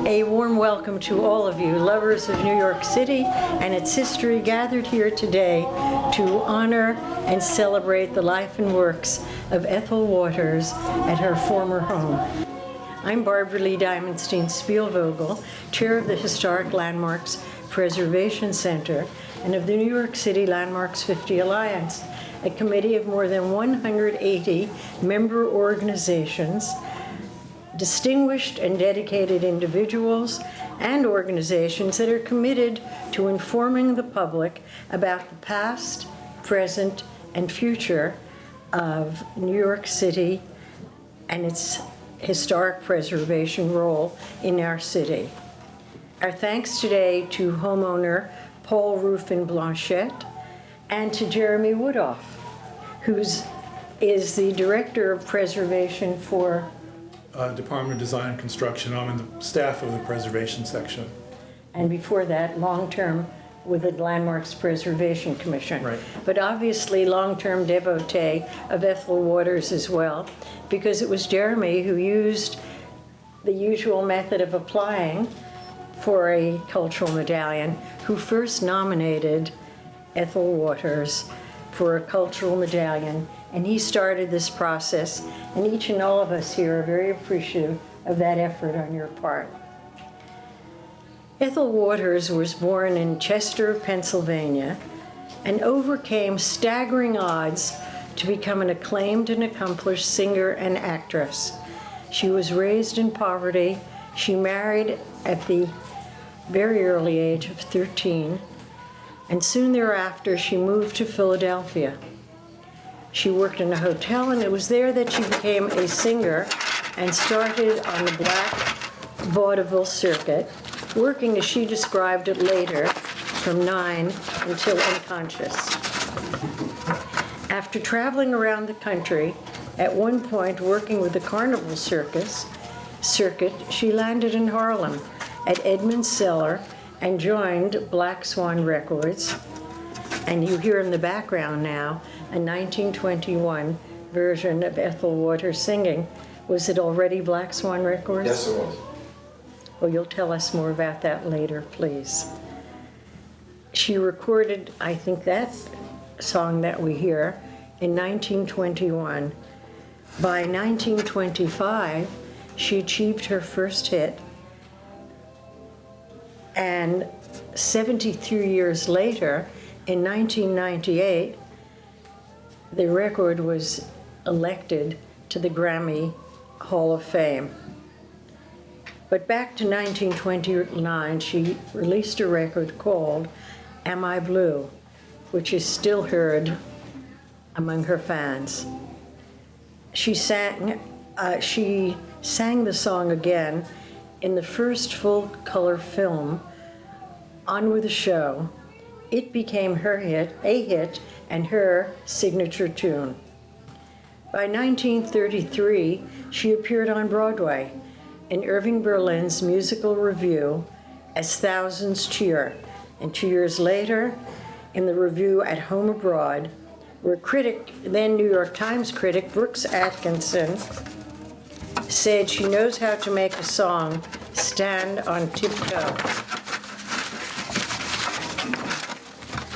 A warm welcome to all of you, lovers of New York City and its history, gathered here today to honor and celebrate the life and works of Ethel Waters at her former home. I'm Barbaralee Diamonstein-Spielvogel, chair of the Historic Landmarks Preservation Center and of the New York City Landmarks 50 Alliance, a committee of more than 180 member organizations, distinguished and dedicated individuals and organizations that are committed to informing the public about the past, present, and future of New York City and its historic preservation role in our city. Our thanks today to homeowner Paul Rufin Blanchette and to Jeremy Woodhoff, who is the Director of Preservation for Department of Design and Construction. I'm in the staff of the preservation section. And before that, long-term with the Landmarks Preservation Commission. Right. But obviously long-term devotee of Ethel Waters as well, because it was Jeremy who used the usual method of applying for a cultural medallion, who first nominated Ethel Waters for a cultural medallion. And he started this process, and each and all of us here are very appreciative of that effort on your part. Ethel Waters was born in Chester, Pennsylvania, and overcame staggering odds to become an acclaimed and accomplished singer and actress. She was raised in poverty. She married at the very early age of 13, and soon thereafter she moved to Philadelphia. She worked in a hotel, and it was there that she became a singer and started on the black vaudeville circuit, working, as she described it later, from 9 until unconscious. After traveling around the country, at one point working with the Carnival circuit, she landed in Harlem at Edmund's Cellar and joined Black Swan Records. And you hear in the background now a 1921 version of Ethel Waters singing. Was it already Black Swan Records? Yes, it was. Well, you'll tell us more about that later, please. She recorded, I think, that song that we hear in 1921. By 1925, she achieved her first hit, and 73 years later, in 1998, the record was elected to the Grammy Hall of Fame. But back to 1929, she released a record called Am I Blue, which is still heard among her fans. She sang the song again in the first full-color film, On With the Show. It became a hit, and her signature tune. By 1933, she appeared on Broadway in Irving Berlin's musical revue as Thousands Cheer, and 2 years later, in the revue At Home Abroad, where then New York Times critic Brooks Atkinson said she knows how to make a song stand on tiptoe.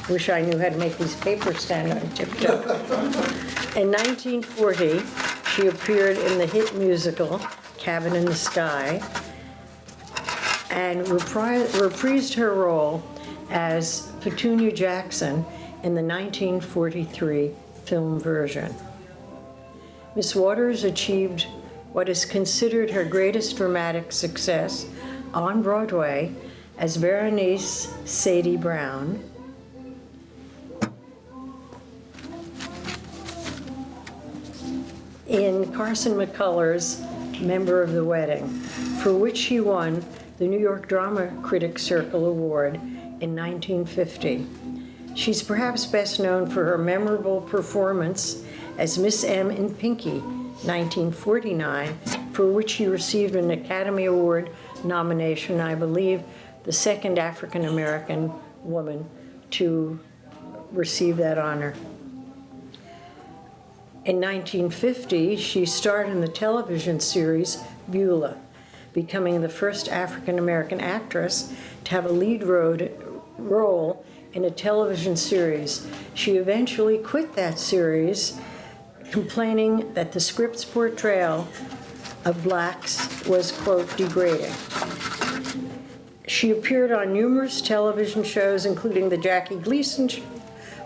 Wish I knew how to make these papers stand on tiptoe. In 1940, she appeared in the hit musical Cabin in the Sky and reprised her role as Petunia Jackson in the 1943 film version. Miss Waters achieved what is considered her greatest dramatic success on Broadway as Berenice Sadie Brown, in Carson McCullers' Member of the Wedding, for which she won the New York Drama Critics Circle Award in 1950. She's perhaps best known for her memorable performance as Miss M in Pinky, 1949, for which she received an Academy Award nomination, I believe the second African American woman to receive that honor. In 1950, she starred in the television series Beulah, becoming the first African-American actress to have a lead role in a television series. She eventually quit that series, complaining that the script's portrayal of blacks was, quote, degrading. She appeared on numerous television shows, including The Jackie Gleason Show,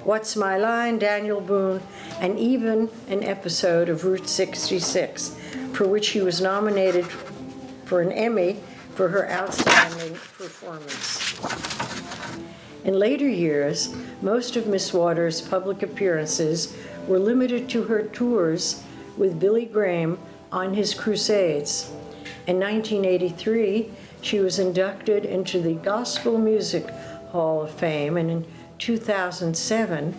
What's My Line, Daniel Boone, and even an episode of Route 66, for which she was nominated for an Emmy for her outstanding performance. In later years, most of Miss Waters' public appearances were limited to her tours with Billy Graham on his crusades. In 1983, she was inducted into the Gospel Music Hall of Fame, and in 2007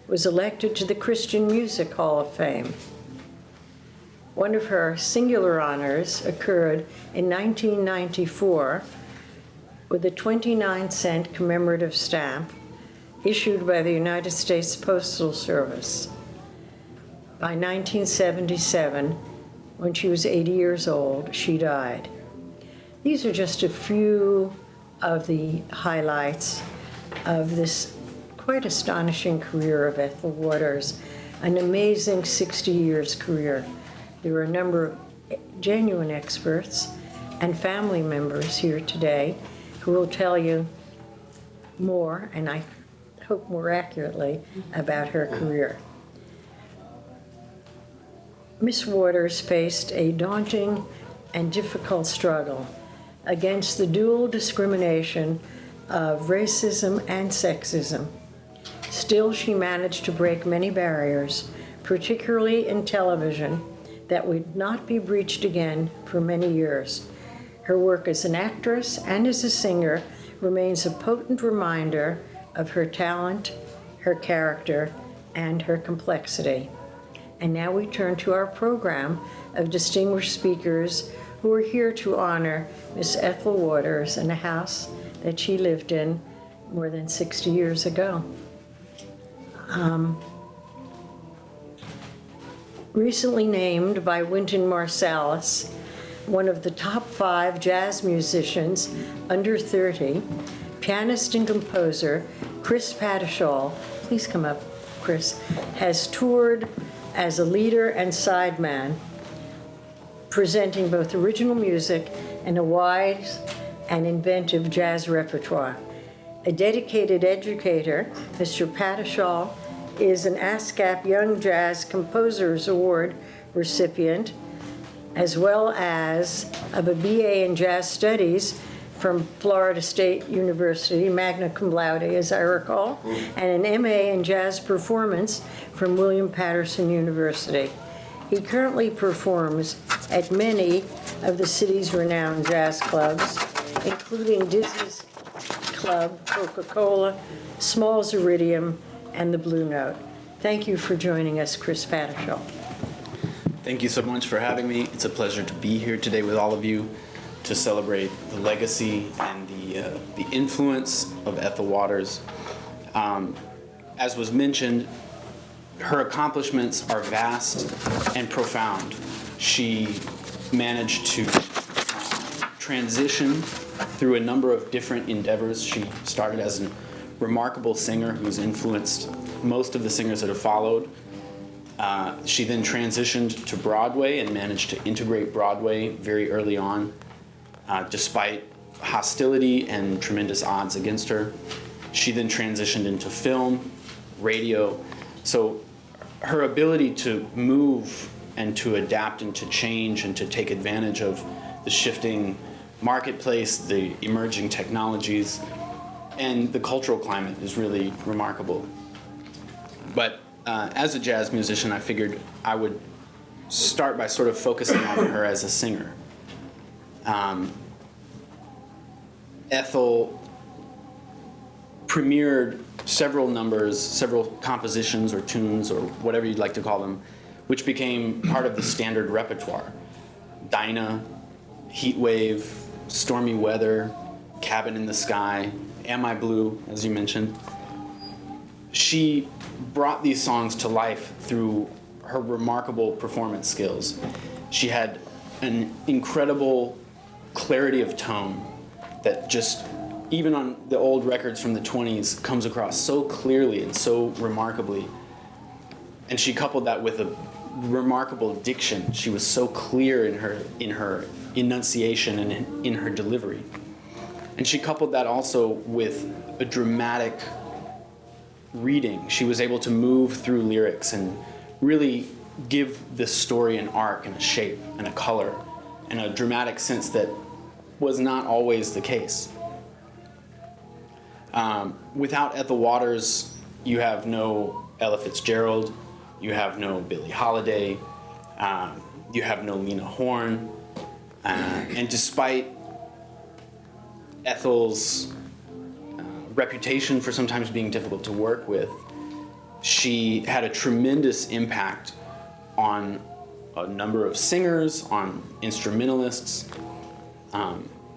was elected to the Christian Music Hall of Fame. One of her singular honors occurred in 1994 with a 29-cent commemorative stamp issued by the United States Postal Service. By 1977, when she was 80 years old, she died. These are just a few of the highlights of this quite astonishing career of Ethel Waters, an amazing 60 years career. There are a number of genuine experts and family members here today who will tell you more, and I hope more accurately, about her career. Miss Waters faced a daunting and difficult struggle against the dual discrimination of racism and sexism. Still, she managed to break many barriers, particularly in television, that would not be breached again for many years. Her work as an actress and as a singer remains a potent reminder of her talent, her character, and her complexity. And now we turn to our program of distinguished speakers who are here to honor Miss Ethel Waters in a house that she lived in more than 60 years ago. Recently named by Wynton Marsalis, one of the top 5 jazz musicians under 30, pianist and composer Chris Patishall, please come up, Chris, has toured as a leader and sideman, presenting both original music and a wide and inventive jazz repertoire. A dedicated educator, Mr. Patishall is an ASCAP Young Jazz Composers Award recipient, as well as of a BA in Jazz Studies from Florida State University, magna cum laude, as I recall, and an MA in Jazz Performance from William Patterson University. He currently performs at many of the city's renowned jazz clubs, including Dizzy's Club, Coca-Cola, Smalls Iridium, and the Blue Note. Thank you for joining us, Chris Patishall. Thank you so much for having me. It's a pleasure to be here today with all of you to celebrate the legacy and the influence of Ethel Waters. As was mentioned, her accomplishments are vast and profound. She managed to transition through a number of different endeavors. She started as a remarkable singer who's influenced most of the singers that have followed. She then transitioned to Broadway and managed to integrate Broadway very early on, despite hostility and tremendous odds against her. She then transitioned into film, radio. So her ability to move and to adapt and to change and to take advantage of the shifting marketplace, the emerging technologies, and the cultural climate is really remarkable. But as a jazz musician, I figured I would start by sort of focusing on her as a singer. Ethel premiered several numbers, several compositions or tunes or whatever you'd like to call them, which became part of the standard repertoire. Dinah, Heat Wave, Stormy Weather, Cabin in the Sky, Am I Blue, as you mentioned. She brought these songs to life through her remarkable performance skills. She had an incredible clarity of tone that just, even on the old records from the 20s, comes across so clearly and so remarkably. And she coupled that with a remarkable diction. She was so clear in her enunciation and in her delivery. And she coupled that also with a dramatic reading. She was able to move through lyrics and really give the story an arc and a shape and a color and a dramatic sense that was not always the case. Without Ethel Waters, you have no Ella Fitzgerald, you have no Billie Holiday, you have no Lena Horne, and despite Ethel's reputation for sometimes being difficult to work with, she had a tremendous impact on a number of singers, on instrumentalists.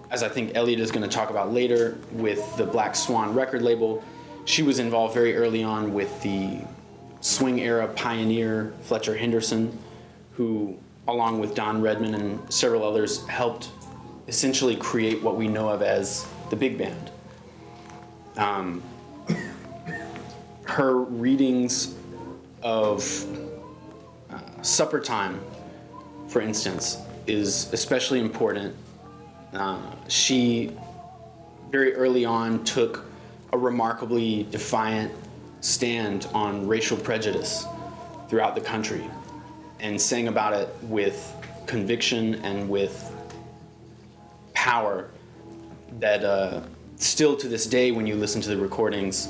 As I think Elliot is going to talk about later with the Black Swan record label, she was involved very early on with the swing era pioneer Fletcher Henderson, who, along with Don Redman and several others, helped essentially create what we know of as the big band. Her readings of Supper Time, for instance, is especially important. She very early on took a remarkably defiant stand on racial prejudice throughout the country and sang about it with conviction and with power that still to this day, when you listen to the recordings,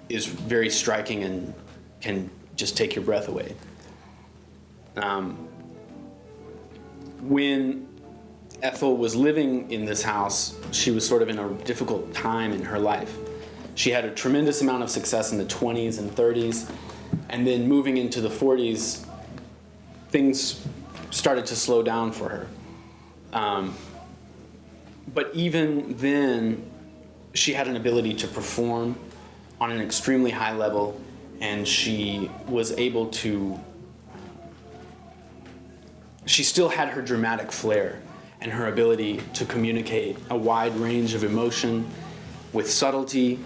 is very striking and can just take your breath away. When Ethel was living in this house, she was sort of in a difficult time in her life. She had a tremendous amount of success in the 20s and 30s, and then moving into the 40s, things started to slow down for her. But even then, she had an ability to perform on an extremely high level, and she was able to, she still had her dramatic flair and her ability to communicate a wide range of emotion with subtlety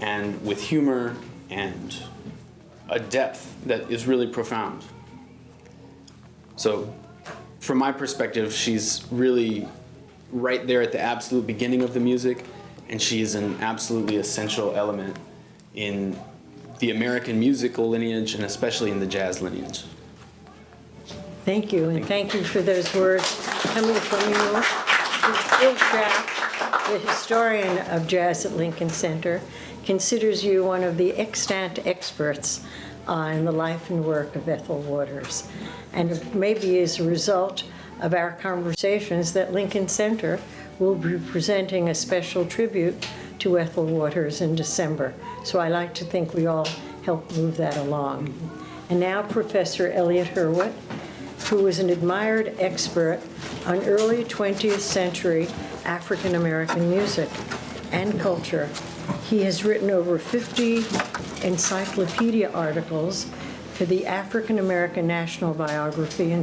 and with humor and a depth that is really profound. So from my perspective, she's really right there at the absolute beginning of the music, and she's an absolutely essential element in the American musical lineage and especially in the jazz lineage. Thank you, and thank you for those words coming from you. Bill Schaff, the historian of jazz at Lincoln Center, considers you one of the extant experts on the life and work of Ethel Waters. And it may be as a result of our conversations that Lincoln Center will be presenting a special tribute to Ethel Waters in December. So I like to think we all helped move that along. And now Professor Elliot Hurwitz, who was an admired expert on early 20th century African American music and culture. He has written over 50 encyclopedia articles for the African American National Biography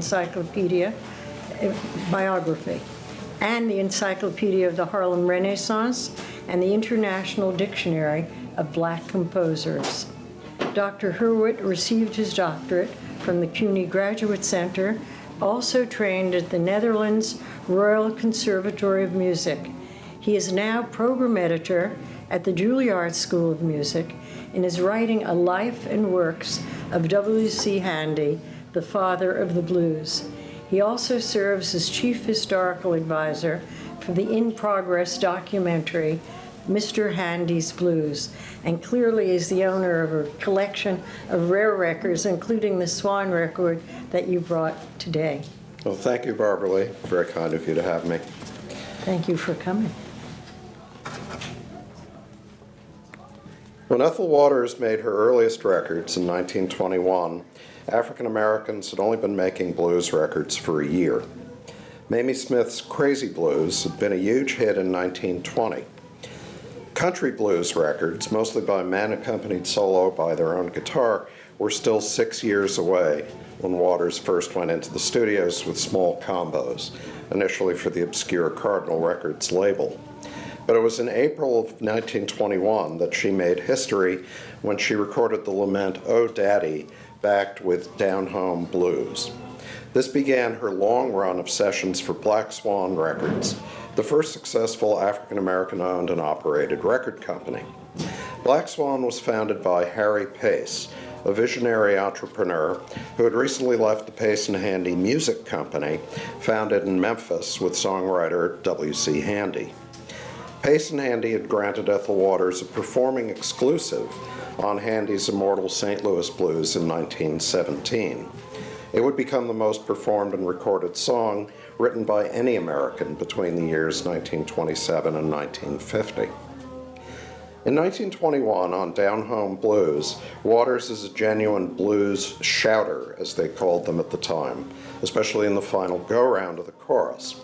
Biography, and the Encyclopedia of the Harlem Renaissance, and the International Dictionary of Black Composers. Dr. Hurwitz received his doctorate from the CUNY Graduate Center, also trained at the Netherlands Royal Conservatory of Music. He is now program editor at the Juilliard School of Music and is writing a life and works of W.C. Handy, the father of the blues. He also serves as chief historical advisor for the in-progress documentary Mr. Handy's Blues, and clearly is the owner of a collection of rare records, including the Swan record that you brought today. Well, thank you, Barbaralee. Very kind of you to have me. Thank you for coming. When Ethel Waters made her earliest records in 1921, African Americans had only been making blues records for a year. Mamie Smith's Crazy Blues had been a huge hit in 1920. Country blues records, mostly by men accompanied solo by their own guitar, were still 6 years away when Waters first went into the studios with small combos, initially for the obscure Cardinal Records label. But it was in April of 1921 that she made history when she recorded the lament "Oh Daddy," backed with "Down Home Blues." This began her long run of sessions for Black Swan Records, the first successful African-American owned and operated record company. Black Swan was founded by Harry Pace, a visionary entrepreneur who had recently left the Pace and Handy Music Company, founded in Memphis with songwriter W.C. Handy. Pace and Handy had granted Ethel Waters a performing exclusive on Handy's immortal St. Louis Blues in 1917. It would become the most performed and recorded song written by any American between the years 1927 and 1950. In 1921, on Down Home Blues, Waters is a genuine blues shouter, as they called them at the time, especially in the final go-round of the chorus.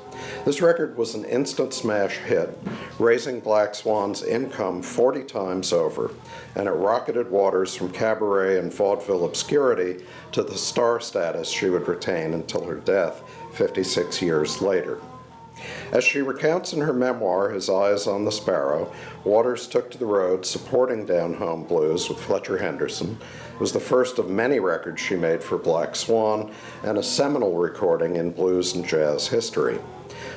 This record was an instant smash hit, raising Black Swan's income 40 times over, and it rocketed Waters from cabaret and vaudeville obscurity to the star status she would retain until her death 56 years later. As she recounts in her memoir, His Eyes on the Sparrow, Waters took to the road supporting Down Home Blues with Fletcher Henderson. It was the first of many records she made for Black Swan and a seminal recording in blues and jazz history.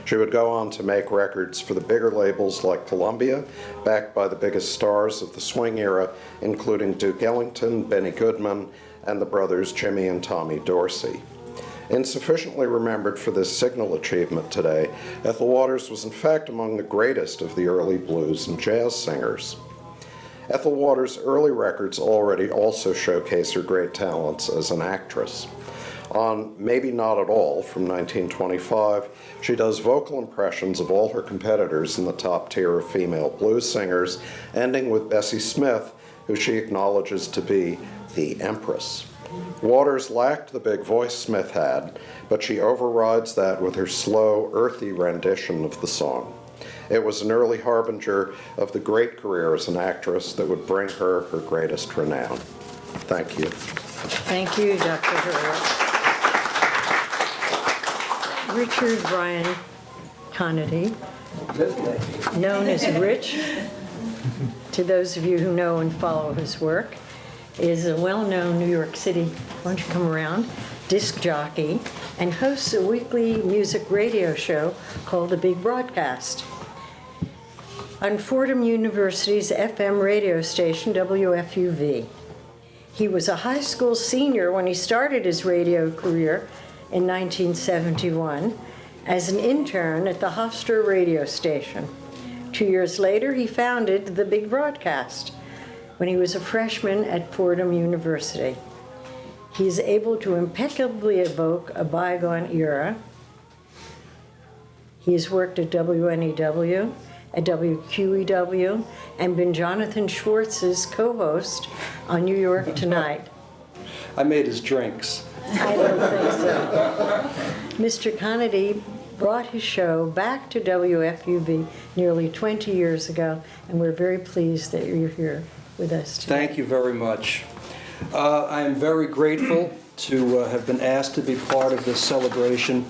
She would go on to make records for the bigger labels like Columbia, backed by the biggest stars of the swing era, including Duke Ellington, Benny Goodman, and the brothers Jimmy and Tommy Dorsey. Insufficiently remembered for this signal achievement today, Ethel Waters was in fact among the greatest of the early blues and jazz singers. Ethel Waters' early records already also showcase her great talents as an actress. On Maybe Not at All from 1925, she does vocal impressions of all her competitors in the top tier of female blues singers, ending with Bessie Smith, who she acknowledges to be the Empress. Waters lacked the big voice Smith had, but she overrides that with her slow, earthy rendition of the song. It was an early harbinger of the great career as an actress that would bring her her greatest renown. Thank you. Thank you, Dr. Hurwitz. Richard Brian Conity, known as Rich, to those of you who know and follow his work, is a well-known New York City, why don't you come around, disc jockey, and hosts a weekly music radio show called The Big Broadcast on Fordham University's FM radio station, WFUV. He was a high school senior when he started his radio career in 1971 as an intern at the Hofstra radio station. 2 years later, he founded The Big Broadcast when he was a freshman at Fordham University. He is able to impeccably evoke a bygone era. He has worked at WNEW, at WQEW, and been Jonathan Schwartz's co-host on New York Tonight. I made his drinks. I don't think so. Mr. Conity brought his show back to WFUV nearly 20 years ago, and we're very pleased that you're here with us today. Thank you very much. I am very grateful to have been asked to be part of this celebration,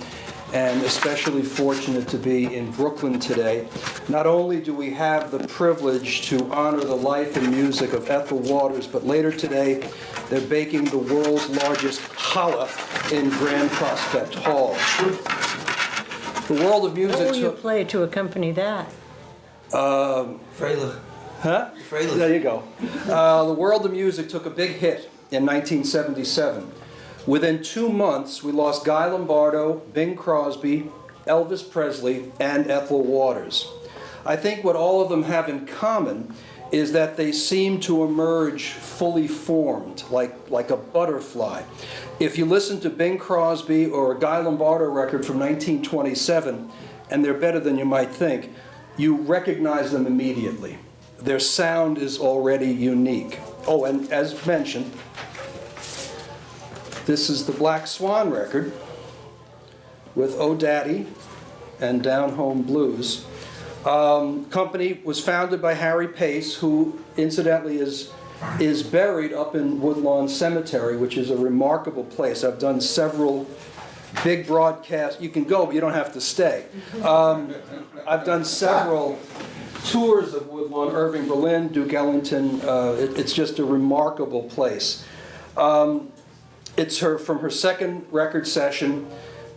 and especially fortunate to be in Brooklyn today. Not only do we have the privilege to honor the life and music of Ethel Waters, but later today they're baking the world's largest challah in Grand Prospect Hall. The world of music... What will you play to accompany that? Freilich. Huh? Freilich. There you go. The world of music took a big hit in 1977. Within 2 months, we lost Guy Lombardo, Bing Crosby, Elvis Presley, and Ethel Waters. I think what all of them have in common is that they seem to emerge fully formed, like a butterfly. If you listen to Bing Crosby or a Guy Lombardo record from 1927, and they're better than you might think, you recognize them immediately. Their sound is already unique. Oh, and as mentioned, this is the Black Swan record with Oh Daddy and Down Home Blues. Company was founded by Harry Pace, who incidentally is is buried up in Woodlawn Cemetery, which is a remarkable place. I've done several big broadcasts. You can go, but you don't have to stay. I've done several tours of Woodlawn, Irving Berlin, Duke Ellington. It's just a remarkable place. It's from her second record session,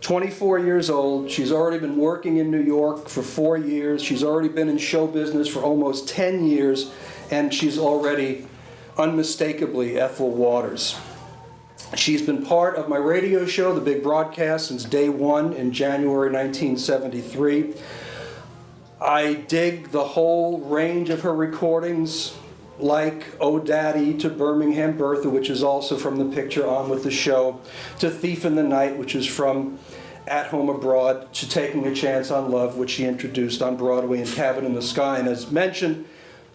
24 years old. She's already been working in New York for 4 years. She's already been in show business for almost 10 years, and she's already unmistakably Ethel Waters. She's been part of my radio show, The Big Broadcast, since day one in January 1973. I dig the whole range of her recordings, like Oh Daddy to Birmingham Bertha, which is also from the picture on with the show, to Thief in the Night, which is from At Home Abroad, to Taking a Chance on Love, which she introduced on Broadway in Cabin in the Sky, and as mentioned,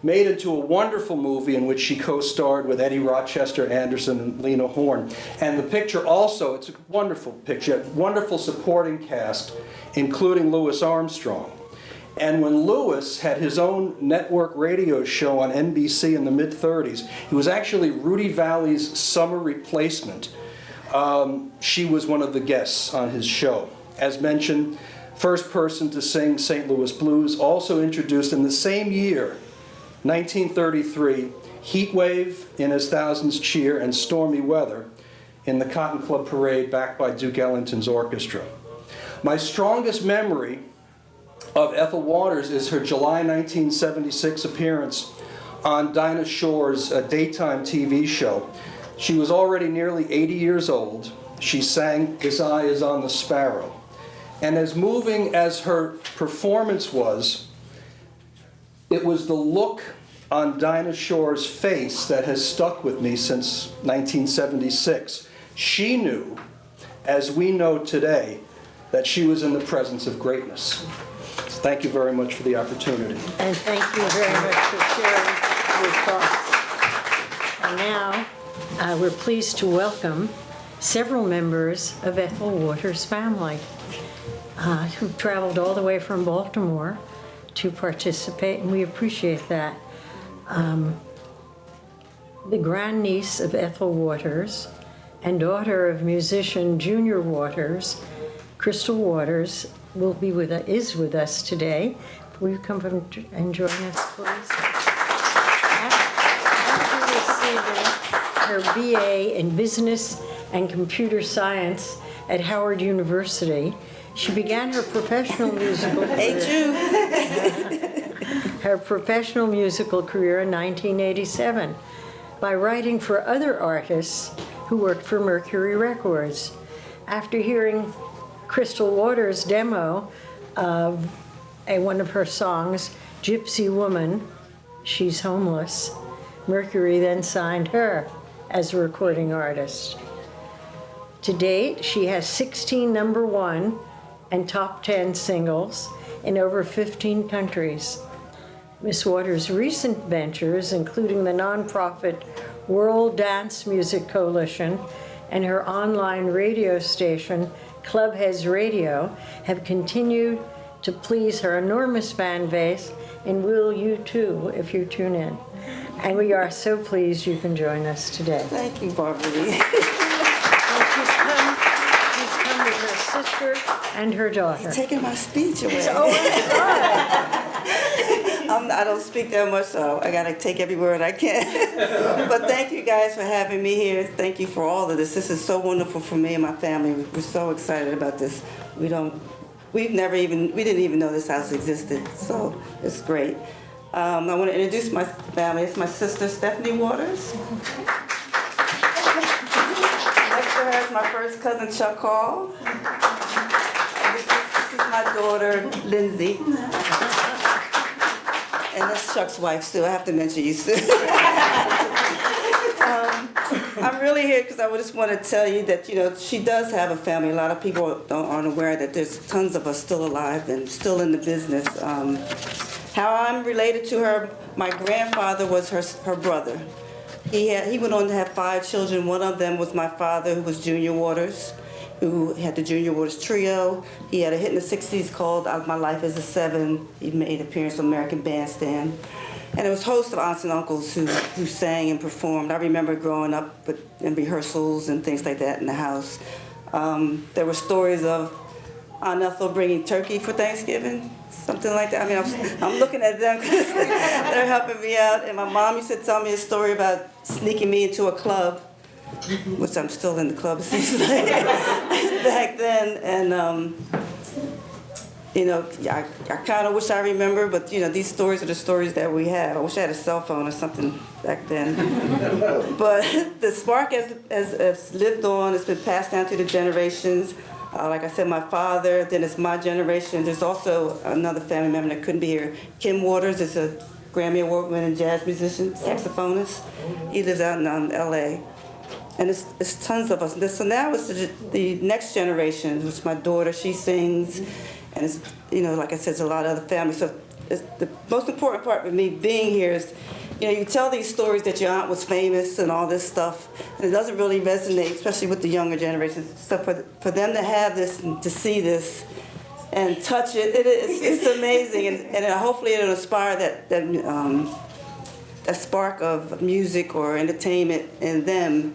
made into a wonderful movie in which she co-starred with Eddie Rochester Anderson and Lena Horne. And the picture also, it's a wonderful picture, wonderful supporting cast, including Louis Armstrong. And when Louis had his own network radio show on NBC in the mid-30s, he was actually Rudy Valley's summer replacement. She was one of the guests on his show. As mentioned, first person to sing St. Louis Blues, also introduced in the same year, 1933, Heat Wave in As Thousands Cheer and Stormy Weather in the Cotton Club Parade backed by Duke Ellington's orchestra. My strongest memory of Ethel Waters is her July 1976 appearance on Dinah Shore's daytime TV show. She was already nearly 80 years old. She sang His Eye is on the Sparrow. And as moving as her performance was, it was the look on Dinah Shore's face that has stuck with me since 1976. She knew, as we know today, that she was in the presence of greatness. Thank you very much for the opportunity. And thank you very much for sharing your thoughts. And now, we're pleased to welcome several members of Ethel Waters' family who've traveled all the way from Baltimore to participate, and we appreciate that. The grandniece of Ethel Waters and daughter of musician Junior Waters, Crystal Waters, is with us today. Will you come and join us, please? After receiving her BA in Business and Computer Science at Howard University, she began her professional musical career. Her professional musical career in 1987 by writing for other artists who worked for Mercury Records. After hearing Crystal Waters' demo of one of her songs, Gypsy Woman, She's Homeless, Mercury then signed her as a recording artist. To date, she has 16 number one and top 10 singles in over 15 countries. Miss Waters' recent ventures, including the nonprofit World Dance Music Coalition and her online radio station, Clubheads Radio, have continued to please her enormous fan base, and will you too if you tune in. And we are so pleased you can join us today. Thank you, Barbaralee. She's come with her sister and her daughter. You're taking my speech away. Oh, I'm sorry. I don't speak that much, so I gotta take every word I can. But thank you guys for having me here. Thank you for all of this. This is so wonderful for me and my family. We're so excited about this. We didn't even know this house existed, so it's great. I want to introduce my family. It's my sister, Stephanie Waters. Next to her is my first cousin, Chuck Hall. And this is my daughter, Lindsay. And that's Chuck's wife, Sue. I have to mention you, Sue. I'm really here because I just want to tell you that, she does have a family. A lot of people aren't aware that there's tons of us still alive and still in the business. How I'm related to her, my grandfather was her brother. He went on to have 5 children. One of them was my father, who was Junior Waters, who had the Junior Waters Trio. He had a hit in the 60s called My Life is a Seven. He made an appearance on American Bandstand. And there was a host of aunts and uncles who sang and performed. I remember growing up in rehearsals and things like that in the house. There were stories of Aunt Ethel bringing turkey for Thanksgiving, something like that. I mean, I'm looking at them because they're helping me out. And my mom used to tell me a story about sneaking me into a club, which I'm still in the club, it seems like, back then. And, you know, I kind of wish I remember, but, you know, these stories are the stories that we have. I wish I had a cell phone or something back then. But the spark has lived on. It's been passed down through the generations. Like I said, my father, then it's my generation. There's also another family member that couldn't be here. Kim Waters is a Grammy Award-winning jazz musician, saxophonist. He lives out in L.A. And it's tons of us. So now it's the next generation, which my daughter, she sings. And it's, you know, like I said, there's a lot of other families. So the most important part with me being here is, you know, you tell these stories that your aunt was famous and all this stuff, and it doesn't really resonate, especially with the younger generation. So for them to have this and to see this and touch it, it's amazing. And hopefully it'll inspire that spark of music or entertainment in them.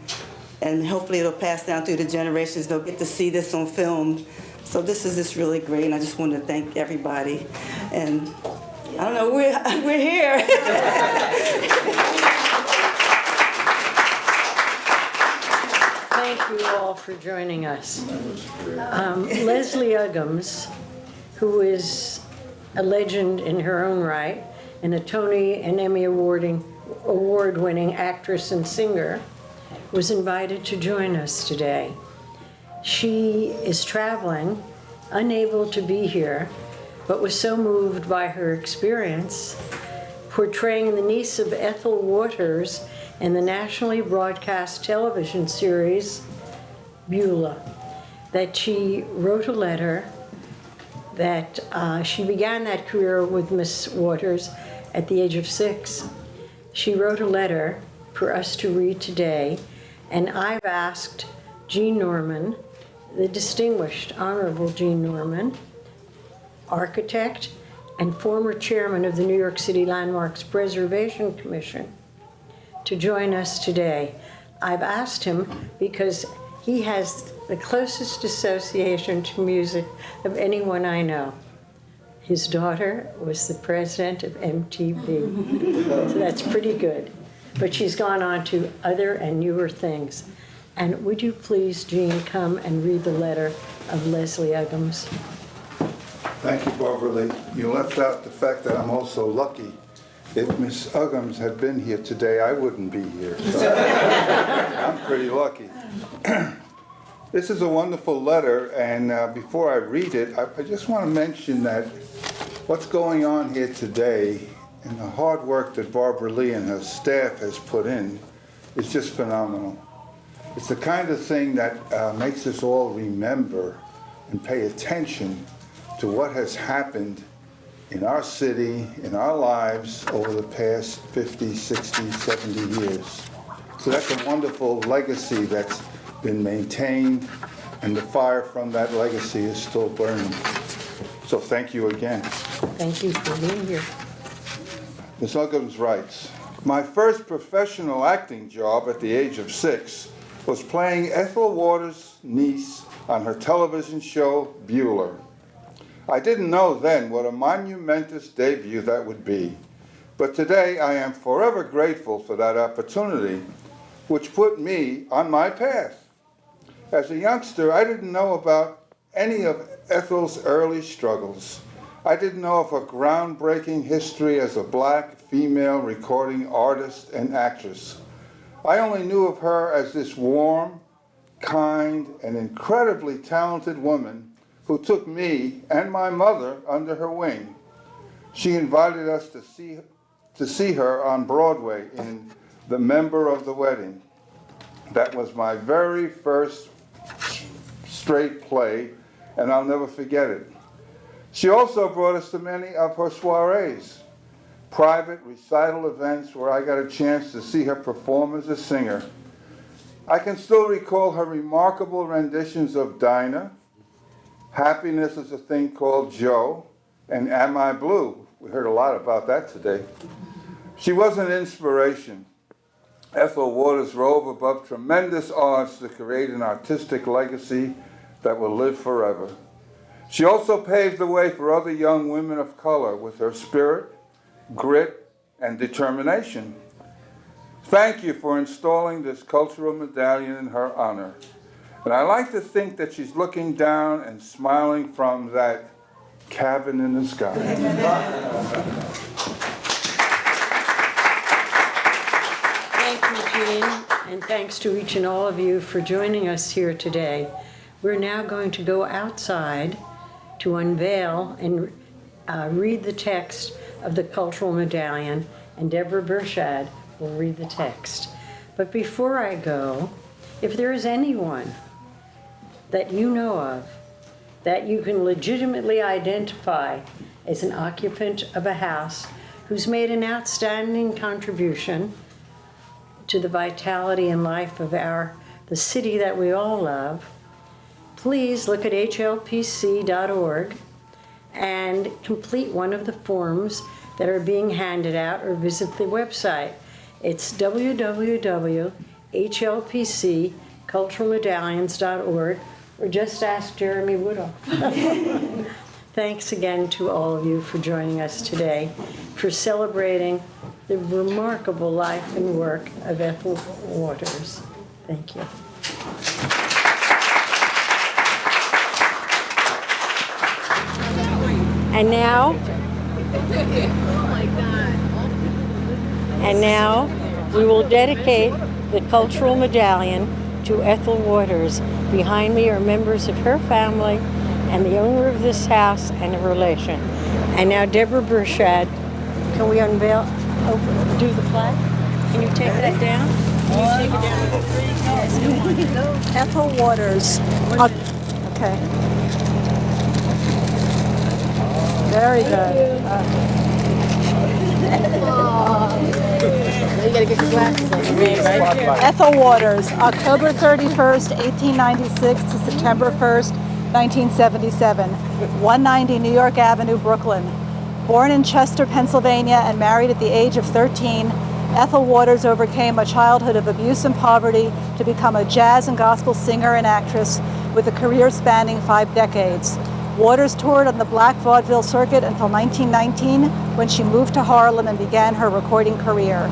And hopefully it'll pass down through the generations. They'll get to see this on film. So this is just really great, and I just want to thank everybody. And I don't know, we're here. Thank you all for joining us. Leslie Uggams, who is a legend in her own right and a Tony and Emmy award-winning actress and singer, was invited to join us today. She is traveling, unable to be here, but was so moved by her experience portraying the niece of Ethel Waters in the nationally broadcast television series Beulah, that she wrote a letter that she began that career with Miss Waters at the age of 6. She wrote a letter for us to read today, and I've asked Jean Norman, the distinguished Honorable Jean Norman, architect and former chairman of the New York City Landmarks Preservation Commission, to join us today. I've asked him because he has the closest association to music of anyone I know. His daughter was the president of MTV, so that's pretty good. But she's gone on to other and newer things. And would you please, Jean, come and read the letter of Leslie Uggams? Thank you, Barbaralee. You left out the fact that I'm also lucky. If Miss Uggams had been here today, I wouldn't be here. So I'm pretty lucky. This is a wonderful letter, and before I read it, I just want to mention that what's going on here today and the hard work that Barbaralee and her staff has put in is just phenomenal. It's the kind of thing that makes us all remember and pay attention to what has happened in our city, in our lives over the past 50, 60, 70 years. So that's a wonderful legacy that's been maintained, and the fire from that legacy is still burning. So thank you again. Thank you for being here. Ms. Uggams writes, "My first professional acting job at the age of 6 was playing Ethel Waters' niece on her television show, Beulah. I didn't know then what a monumentous debut that would be, but today I am forever grateful for that opportunity, which put me on my path. As a youngster, I didn't know about any of Ethel's early struggles. I didn't know of her groundbreaking history as a black female recording artist and actress. I only knew of her as this warm, kind, and incredibly talented woman who took me and my mother under her wing. She invited us to see her on Broadway in The Member of the Wedding. That was my very first straight play, and I'll never forget it. She also brought us to many of her soirees, private recital events where I got a chance to see her perform as a singer. I can still recall her remarkable renditions of Dinah, Happiness is a Thing Called Joe, and Am I Blue? We heard a lot about that today. She was an inspiration. Ethel Waters rose above tremendous odds to create an artistic legacy that will live forever. She also paved the way for other young women of color with her spirit, grit, and determination. Thank you for installing this cultural medallion in her honor. And I like to think that she's looking down and smiling from that cabin in the sky. Thank you, Jean, and thanks to each and all of you for joining us here today. We're now going to go outside to unveil and read the text of the cultural medallion, and Deborah Burchard will read the text. But before I go, if there is anyone that you know of that you can legitimately identify as an occupant of a house who's made an outstanding contribution to the vitality and life of the city that we all love, please look at HLPC.org and complete one of the forms that are being handed out, or visit the website. It's www.hlpcculturalmedallions.org, or just ask Jeremy Woodall. Thanks again to all of you for joining us today, for celebrating the remarkable life and work of Ethel Waters. Thank you. And now we will dedicate the cultural medallion to Ethel Waters. Behind me are members of her family and the owner of this house and a relation. And now Deborah Burchard, can we unveil, do the flag? Can you take that down? Can you take it down? Yes. Ethel Waters. Okay. Very good. You gotta get your glasses on. Ethel Waters, October 31st, 1896 to September 1st, 1977, 190 New York Avenue, Brooklyn. Born in Chester, Pennsylvania, and married at the age of 13, Ethel Waters overcame a childhood of abuse and poverty to become a jazz and gospel singer and actress with a career spanning 5 decades. Waters toured on the Black Vaudeville circuit until 1919, when she moved to Harlem and began her recording career.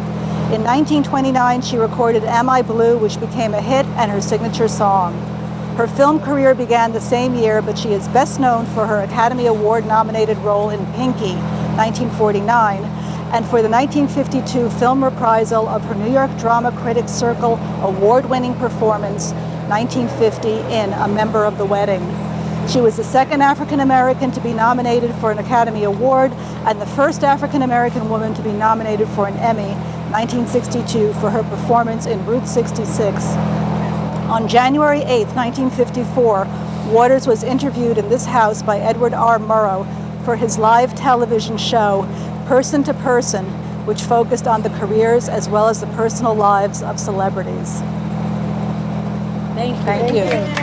In 1929, she recorded Am I Blue, which became a hit and her signature song. Her film career began the same year, but she is best known for her Academy Award-nominated role in Pinky, 1949, and for the 1952 film reprisal of her New York Drama Critics Circle award-winning performance, 1950, in A Member of the Wedding. She was the second African-American to be nominated for an Academy Award and the first African-American woman to be nominated for an Emmy, 1962, for her performance in Route 66. On January 8, 1954, Waters was interviewed in this house by Edward R. Murrow for his live television show, Person to Person, which focused on the careers as well as the personal lives of celebrities. Thank you. Thank you.